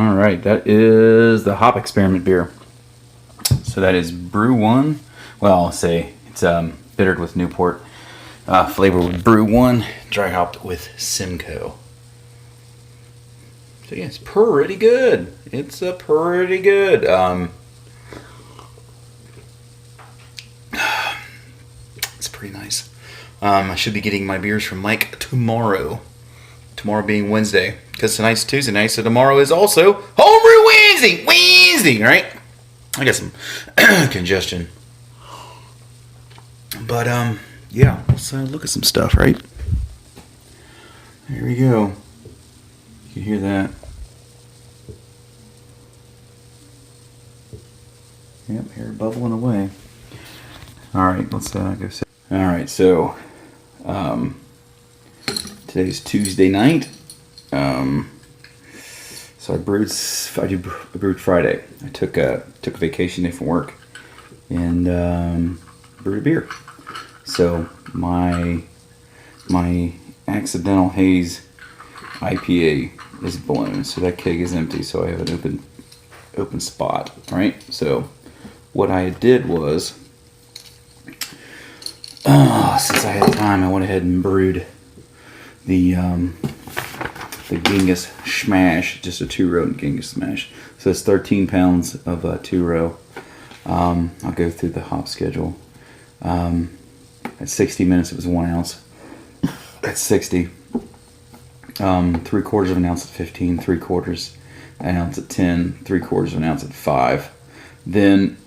All right, that is the hop experiment beer. So that is Brew 1. Well, I'll say it's bittered with Newport, flavored with Brew 1, dry hopped with Simcoe. So yeah, it's pretty good. It's pretty good. It's pretty nice. I should be getting my beers from Mike tomorrow. Tomorrow being Wednesday, because tonight's Tuesday night, so tomorrow is also Homebrew Wednesday. Wednesday, right? I got some congestion. But, yeah, let's look at some stuff, right? Here we go. You can hear that. Yep, hair bubbling away. All right, let's go sit. All right, so today's Tuesday night. So I brewed Friday. I took a vacation day from work and brewed a beer. So my accidental haze IPA is blown, so that keg is empty. So I have an open spot, right? So what I did was, since I had time, I went ahead and brewed the Genghis Smash, just a 2-row Genghis Smash. So it's 13 pounds of 2-row. I'll go through the hop schedule. At 60 minutes, it was 1 ounce. At 60, 3/4 of an ounce at 15, 3/4 an ounce at 10, 3/4 of an ounce at 5. Then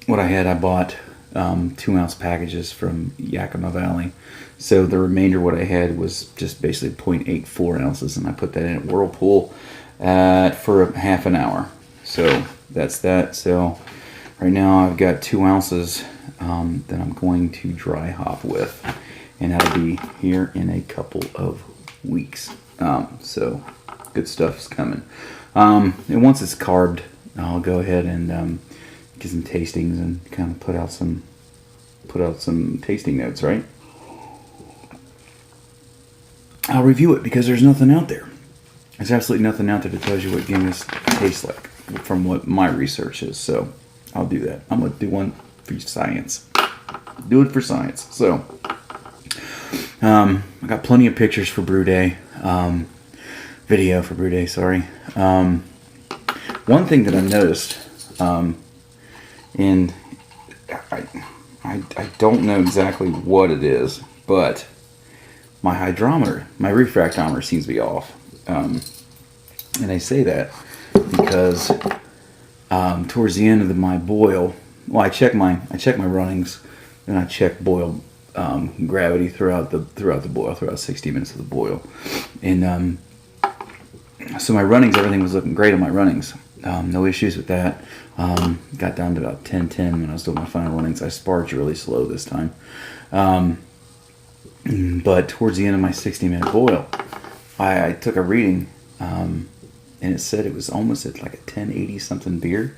what I bought 2-ounce packages from Yakima Valley. So the remainder, what I had was just basically 0.84 ounces, and I put that in a whirlpool for half an hour. So that's that. So right now I've got 2 ounces that I'm going to dry hop with, and that'll be here in a couple of weeks. So good stuff's coming. And once it's carved, I'll go ahead and get some tastings and kind of put out some tasting notes, right? I'll review it because there's nothing out there. There's absolutely nothing out there that tells you what Genghis tastes like from what my research is. So I'll do that. I'm going to do one for science. Do it for science. So I got plenty of pictures for Brew Day. Video for Brew Day, sorry. One thing that I noticed, and I don't know exactly what it is, but my hydrometer, my refractometer seems to be off. And I say that because towards the end of my boil, well, I check my runnings, and I check boil gravity throughout the boil, throughout 60 minutes of the boil, and so my runnings, everything was looking great on my runnings. No issues with that. Got down to about 10:10 when I was doing my final runnings. I sparged really slow this time. But towards the end of my 60-minute boil, I took a reading, and it said it was almost at like a 1080 something beer.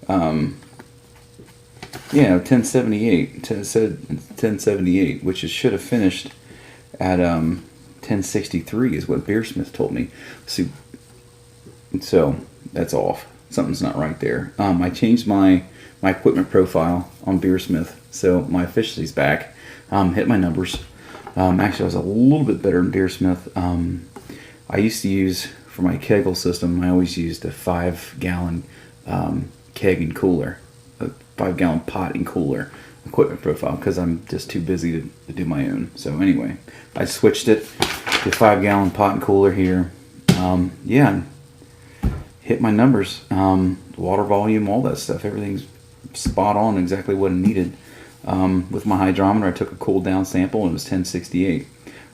1078. It said 1078, which it should have finished at 1063 is what Beersmith told me. So that's off. Something's not right there. I changed my equipment profile on Beersmith, so my efficiency's back. Hit my numbers. Actually, I was a little bit better in Beersmith. I used to use, for my kegel system, I always used a 5-gallon keg and cooler, a 5-gallon pot and cooler equipment profile, because I'm just too busy to do my own. So anyway, I switched it to 5-gallon pot and cooler here. Hit my numbers, water volume, all that stuff. Everything's spot on, exactly what I needed. With my hydrometer, I took a cooled down sample and it was 1068.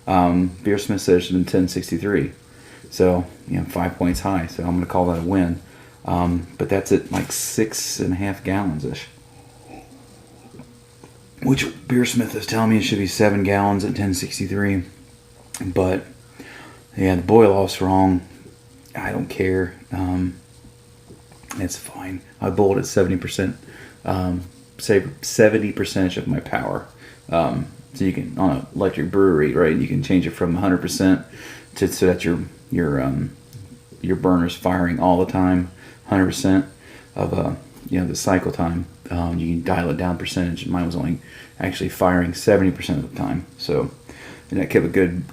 Beersmith said it should have been 1063. So, 5 points high. So I'm going to call that a win. But that's at like 6.5 gallons-ish. Which Beersmith is telling me it should be 7 gallons at 1063. But, yeah, the boil off's wrong. I don't care. It's fine. I boiled at 70%. 70% of my power. So you can, on an electric brewery, right, you can change it from 100% so that your your burner's firing all the time, 100% of the cycle time. You can dial it down percentage. Mine was only actually firing 70% of the time. So, and that kept a good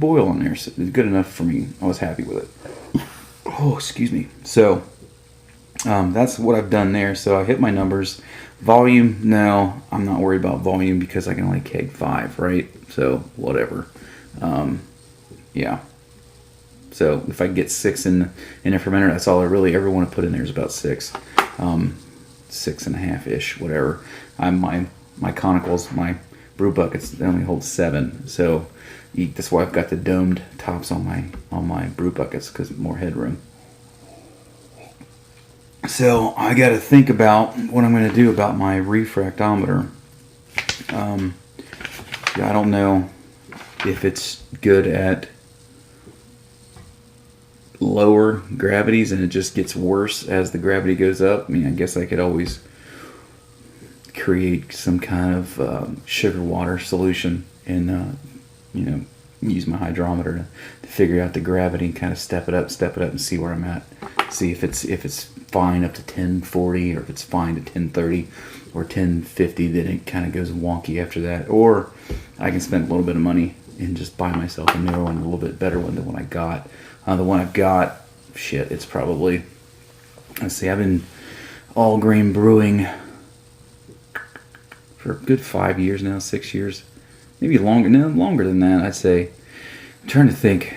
boil on there. So it was good enough for me. I was happy with it. Oh, excuse me. So that's what I've done there. So I hit my numbers. Volume, no, I'm not worried about volume because I can only keg 5, right? So whatever. Yeah. So if I get 6 in a fermenter, that's all I really ever want to put in there is about 6, 6.5-ish, whatever. My conicals, my brew buckets, they only hold 7. So that's why I've got the domed tops on my brew buckets because more headroom. So I got to think about what I'm going to do about my refractometer. I don't know if it's good at lower gravities and it just gets worse as the gravity goes up. I mean, I guess I could always create some kind of sugar water solution and use my hydrometer to figure out the gravity and kind of step it up and see where I'm at. See if it's fine up to 1040 or if it's fine to 1030 or 1050, then it kind of goes wonky after that. Or I can spend a little bit of money and just buy myself a newer one, a little bit better one than what I got. The one I've got, it's probably, let's see, I've been all grain brewing for a good 5 years now, 6 years, maybe longer. No, longer than that, I'd say. I'm trying to think.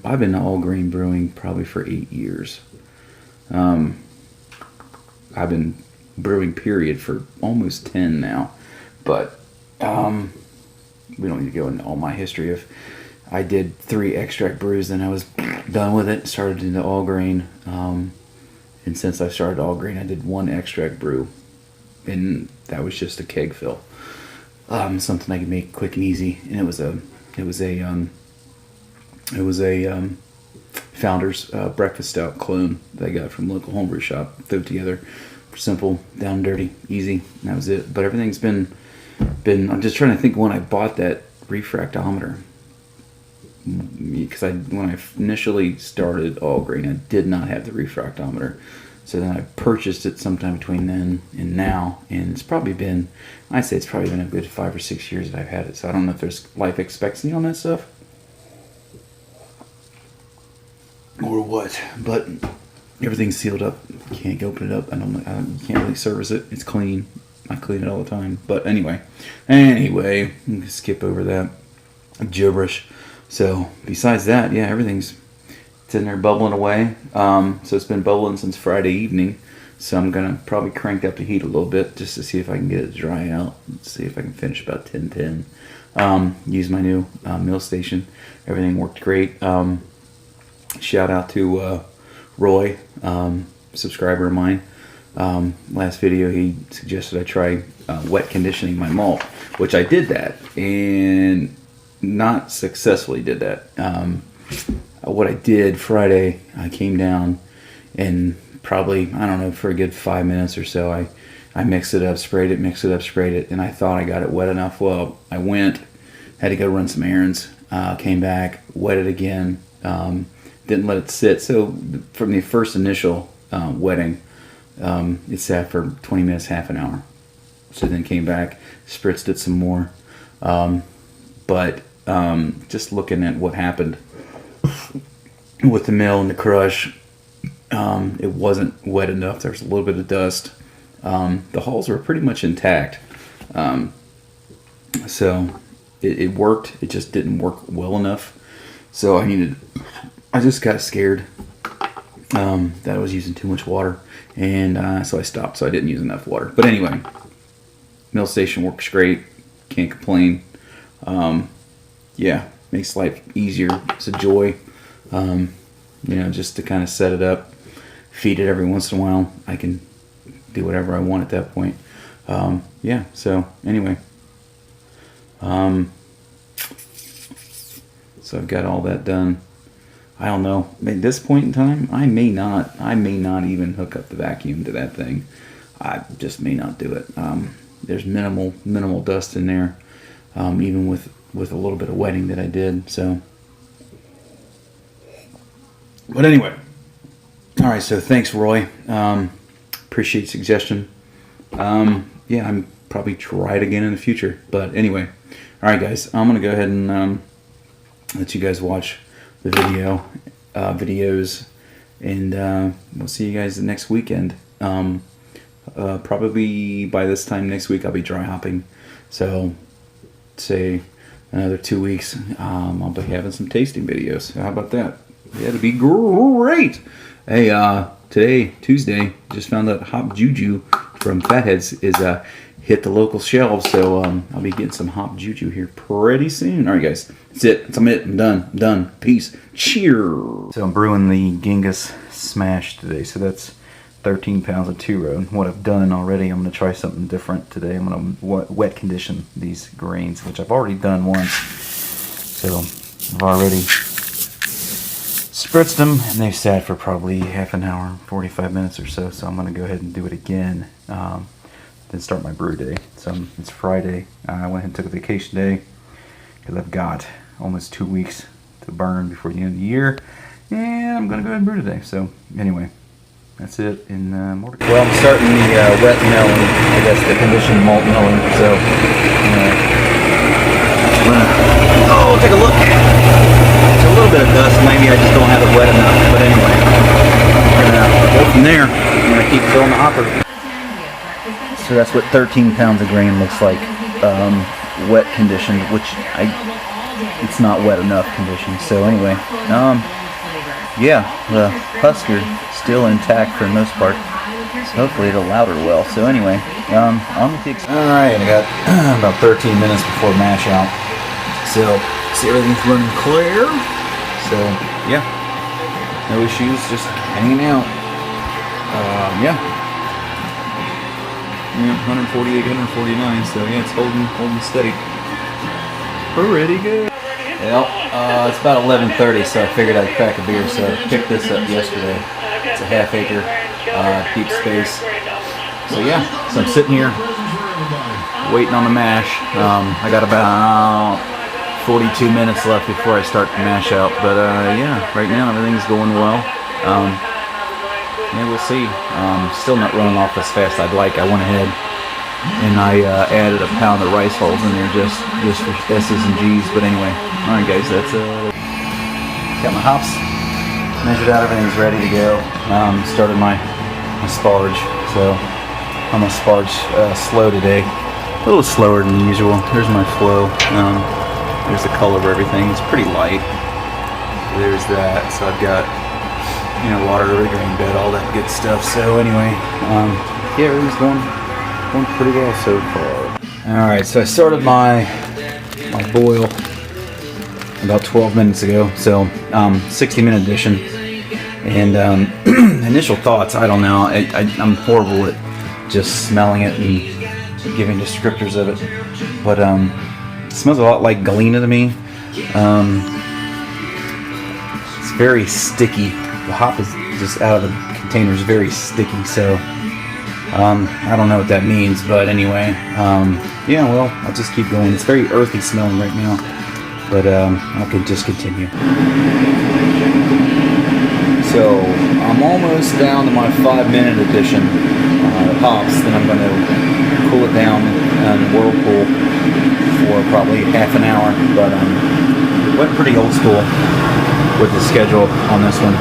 I've been all grain brewing probably for 8 years. I've been brewing period for almost 10 now, but we don't need to go into all my history of. I did 3 extract brews, then I was done with it. Started into all grain, and since I started all grain, I did 1 extract brew, and that was just a keg fill, something I could make quick and easy. And it was a Founder's breakfast stout clone that I got from a local homebrew shop. Threw it together, simple, down and dirty, easy. And that was it. But everything's been. I'm just trying to think when I bought that refractometer. Because when I initially started all grain, I did not have the refractometer. So then I purchased it sometime between then and now, and it's probably been a good 5 or 6 years that I've had it. So I don't know if there's life expectancy on that stuff or what, but everything's sealed up. You can't open it up. You can't really service it. It's clean. I clean it all the time. But anyway, skip over that gibberish. So besides that, yeah, it's in there bubbling away. So it's been bubbling since Friday evening. So I'm gonna probably crank up the heat a little bit just to see if I can get it to dry out. See if I can finish about 10:10. Use my new mill station. Everything worked great. Shout out to Roy, subscriber of mine. Last video he suggested I try wet conditioning my malt, which I did that and not successfully did that. What I did Friday, I came down and probably, I don't know, for a good 5 minutes or so, I mixed it up, sprayed it, and I thought I got it wet enough. Well, I went, had to go run some errands, came back, wet it again, didn't let it sit. So from the first initial wetting, it sat for 20 minutes, half an hour. So then came back, spritzed it some more. But just looking at what happened with the mill and the crush, it wasn't wet enough. There was a little bit of dust. The hulls were pretty much intact. So it worked. It just didn't work well enough. So I just got scared that I was using too much water. And so I stopped. So I didn't use enough water. But anyway, mill station works great. Can't complain. Yeah, makes life easier. It's a joy. Just to kind of set it up, feed it every once in a while. I can do whatever I want at that point. So anyway. So I've got all that done. I don't know. At this point in time, I may not even hook up the vacuum to that thing. I just may not do it. There's minimal dust in there, even with a little bit of wetting that I did. So But anyway, all right. So thanks, Roy. Appreciate suggestion. Yeah, I'm probably try it again in the future. But anyway, all right, guys. I'm gonna go ahead and let you guys watch the videos, and we'll see you guys the next weekend. Probably by this time next week I'll be dry hopping, so say another 2 weeks I'll be having some tasting videos. How about that? Yeah, it'll be great. Hey, today, Tuesday, just found out Hop Juju from Fatheads is hit the local shelves, so I'll be getting some Hop Juju here pretty soon. All right, guys, that's it. That's it. I'm done. I'm done. Peace. Cheers. So I'm brewing the Genghis Smash today, so that's 13 pounds of two-row. What I've done already, I'm going to try something different today. I'm going to wet condition these grains, which I've already done once. So I've already spritzed them, and they've sat for probably half an hour, 45 minutes or so. So I'm going to go ahead and do it again, then start my brew day. So it's Friday. I went ahead and took a vacation day because I've got almost 2 weeks to burn before the end of the year, and I'm going to go ahead and brew today. So anyway, that's it. In more to come. Well, I'm starting the wet milling, I guess the conditioned malt milling. So oh, take a look. It's a little bit of dust. Maybe I just don't have it wet enough. But anyway, we're gonna go from there. I'm gonna keep filling the hopper. So that's what 13 pounds of grain looks like, wet conditioned, which it's not wet enough conditioned. So anyway, yeah, the husker still intact for the most part. So hopefully it'll louder well. So anyway, on with the all right, I got about 13 minutes before mash out. So see, everything's running clear. So yeah, no issues, just hanging out. Yeah. 148, 149, so yeah, it's holding steady. Pretty good. Well, it's about 11:30, so I figured I'd crack a beer, so I picked this up yesterday. It's a half-acre, deep space. So yeah, so I'm sitting here, waiting on the mash. I got about 42 minutes left before I start the mash out, but yeah, right now everything's going well. Yeah, we'll see. Still not running off as fast as I'd like. I went ahead and I added a pound of rice hulls in there just for S's and G's. But anyway, all right, guys, that's got my hops measured out. Everything's ready to go. Started my sparge, so I'm gonna sparge slow today. A little slower than usual. Here's my flow. There's the color of everything. It's pretty light. There's that. So I've got, water over the grain bed, all that good stuff. So anyway, yeah, everything's going pretty well so far. All right, so I started my boil about 12 minutes ago. So 60-minute addition, and initial thoughts, I don't know. I'm horrible at just smelling it and giving descriptors of it, but it smells a lot like Galena to me. It's very sticky. The hop is just out of the container is very sticky, so I don't know what that means, but anyway, yeah, well, I'll just keep going. It's very earthy smelling right now, but I could just continue. So I'm almost down to my 5-minute addition of hops. Then I'm going to cool it down in the whirlpool for probably half an hour, but went pretty old school with the schedule on this one.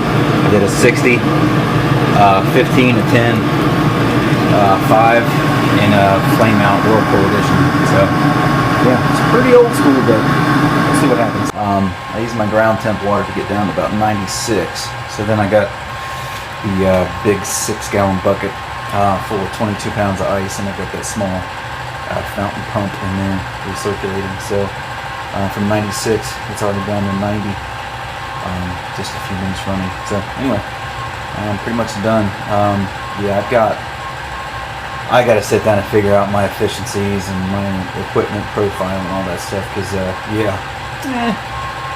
I did a 60, 15, a 10, 5, and a flame out whirlpool edition. So yeah, it's pretty old school, but we'll see what happens. I used my ground temp water to get down to about 96. So then I got the big 6-gallon bucket full of 22 pounds of ice, and I got that small fountain pump in there recirculating. So from 96, it's already down to 90. Just a few minutes running. So anyway, I'm pretty much done. Yeah, I got to sit down and figure out my efficiencies and my equipment profile and all that stuff, because yeah,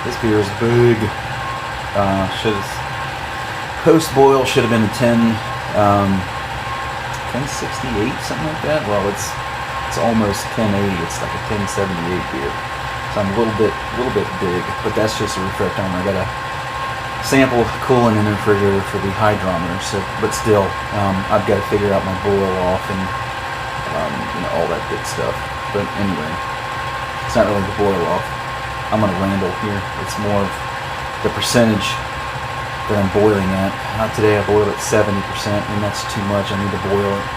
this beer is big. Post boil should have been a 1068, something like that. Well, it's almost 1080. It's like a 1078 beer. So I'm a little bit big, but that's just a refresher. I gotta sample cooling in the refrigerator for the hydrometer. So, but still, I've got to figure out my boil off and all that good stuff. But anyway, it's not really the boil off. I'm gonna ramble here. It's more of the percentage that I'm boiling at. Today I boiled at 70%, and that's too much. I need to boil it.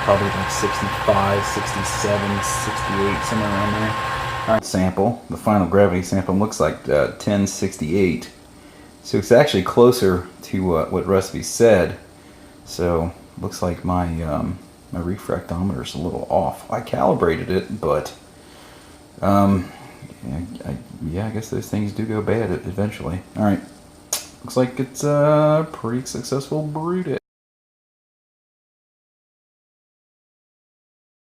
Probably like 65, 67, 68, somewhere around there. All right, sample. The final gravity sample looks like 1068. So it's actually closer to what recipe said. So looks like my my refractometer is a little off. I calibrated it, but I guess those things do go bad eventually. All right, looks like it's a pretty successful brew day.